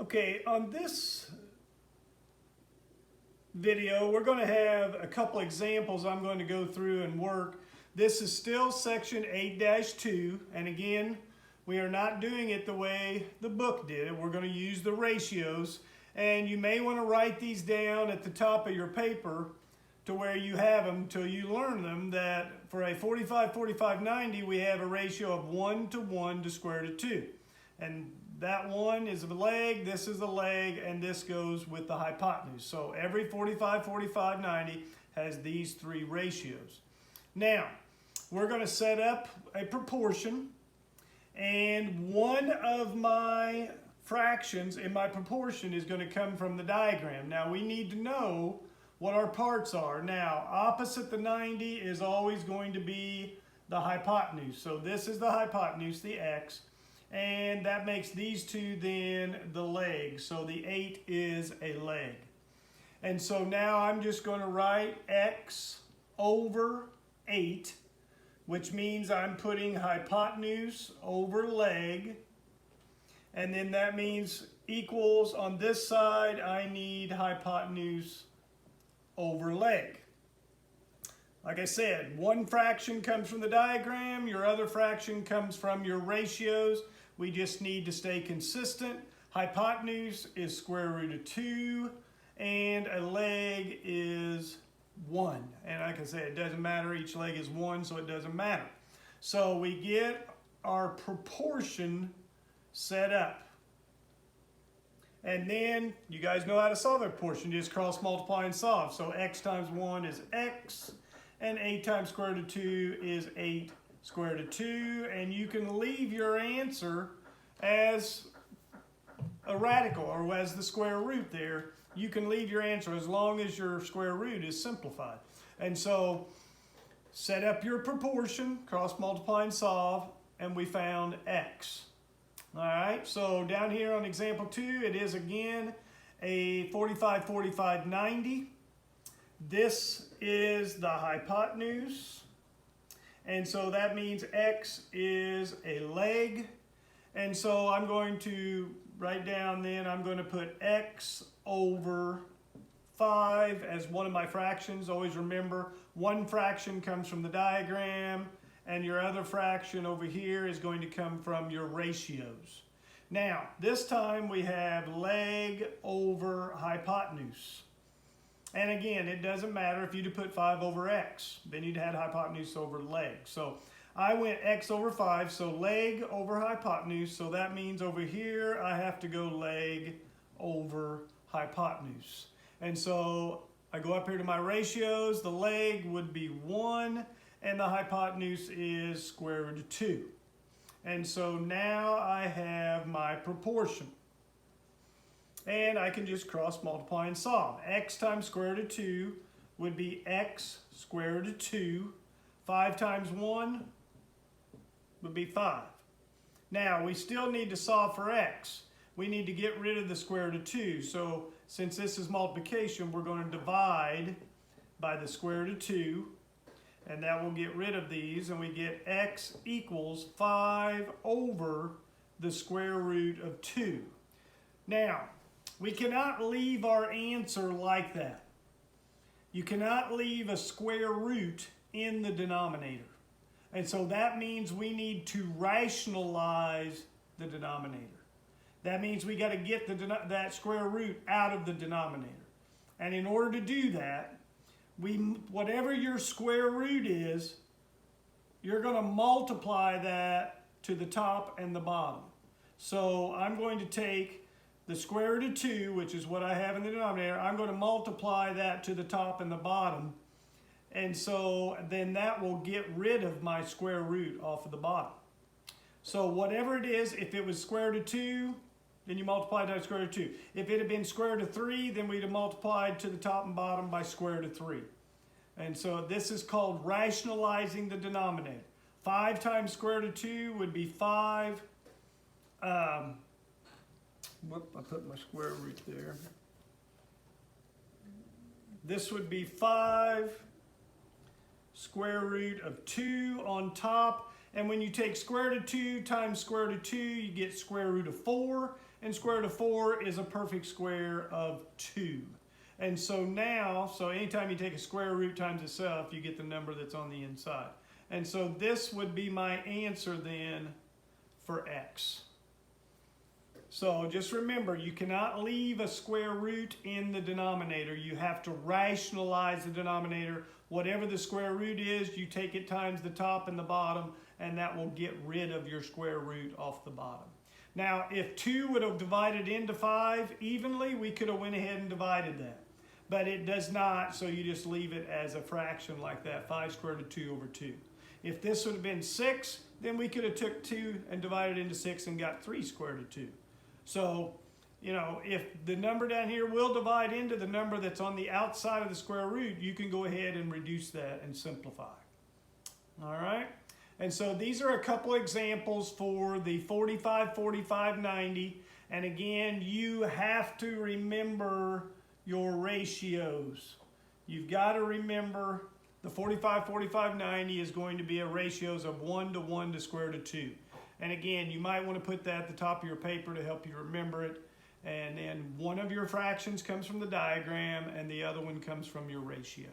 Okay, on this video, we're going to have a couple examples I'm going to go through and work. This is still section 8-2, and again, we are not doing it the way the book did it. We're going to use the ratios, and you may want to write these down at the top of your paper to where you have them till you learn them, that for a 45-45-90, we have a ratio of 1 to 1 to square root of 2. And that one is a leg, this is a leg, and this goes with the hypotenuse. So every 45-45-90 has these three ratios. Now, we're going to set up a proportion, and one of my fractions in my proportion is going to come from the diagram. Now, we need to know what our parts are. Now, opposite the 90 is always going to be the hypotenuse. So this is the hypotenuse, the x, and that makes these two then the legs. So the 8 is a leg. And so now I'm just going to write x over 8, which means I'm putting hypotenuse over leg. And then that means equals on this side, I need hypotenuse over leg. Like I said, one fraction comes from the diagram, your other fraction comes from your ratios. We just need to stay consistent. Hypotenuse is square root of 2, and a leg is 1. And like I said, it doesn't matter, each leg is 1, so it doesn't matter. So we get our proportion set up. And then you guys know how to solve a proportion. You just cross multiply and solve. So x times 1 is x, and 8 times square root of 2 is 8 square root of 2. And you can leave your answer as a radical or as the square root there. You can leave your answer as long as your square root is simplified. And so set up your proportion, cross multiply and solve, and we found x. All right, so down here on example 2, it is again a 45-45-90. This is the hypotenuse, and so that means x is a leg. And so I'm going to write down then, I'm going to put x over 5 as one of my fractions. Always remember, one fraction comes from the diagram, and your other fraction over here is going to come from your ratios. Now, this time we have leg over hypotenuse. And again, it doesn't matter if you'd put 5 over x, then you'd had hypotenuse over leg. So I went x over 5, so leg over hypotenuse. So that means over here I have to go leg over hypotenuse. And so I go up here to my ratios. The leg would be 1, and the hypotenuse is square root of 2. And so now I have my proportion. And I can just cross multiply and solve. X times square root of 2 would be x square root of 2. 5 times 1 would be 5. Now we still need to solve for x. We need to get rid of the square root of 2. So since this is multiplication, we're going to divide by the square root of 2. And that will get rid of these, and we get x equals 5 over the square root of 2. Now, we cannot leave our answer like that. You cannot leave a square root in the denominator. And so that means we need to rationalize the denominator. That means we got to get that square root out of the denominator. And in order to do that, whatever your square root is, you're going to multiply that to the top and the bottom. So I'm going to take the square root of 2, which is what I have in the denominator. I'm going to multiply that to the top and the bottom. And so then that will get rid of my square root off of the bottom. So whatever it is, if it was square root of 2, then you multiply that by square root of 2. If it had been square root of 3, then we'd have multiplied to the top and bottom by square root of 3. And so this is called rationalizing the denominator. 5 times square root of 2 would be 5. I put my square root there. This would be 5 square root of 2 on top. And when you take square root of 2 times square root of 2, you get square root of 4. and square root of 4 is a perfect square of 2. And so now, so anytime you take a square root times itself, you get the number that's on the inside. And so this would be my answer then for x. So just remember, you cannot leave a square root in the denominator. You have to rationalize the denominator. Whatever the square root is, you take it times the top and the bottom, and that will get rid of your square root off the bottom. Now, if 2 would have divided into 5 evenly, we could have went ahead and divided that. But it does not, so you just leave it as a fraction like that, 5 squared root of 2 over 2. If this would have been 6, then we could have took 2 and divided into 6 and got 3 squared root of 2. So, you know, if the number down here will divide into the number that's on the outside of the square root, you can go ahead and reduce that and simplify. All right? And so these are a couple examples for the 45, 45, 90. And again, you have to remember your ratios. You've got to remember the 45, 45, 90 is going to be a ratios of 1 to 1 to square root of 2. And again, you might want to put that at the top of your paper to help you remember it. And then one of your fractions comes from the diagram and the other one comes from your ratios.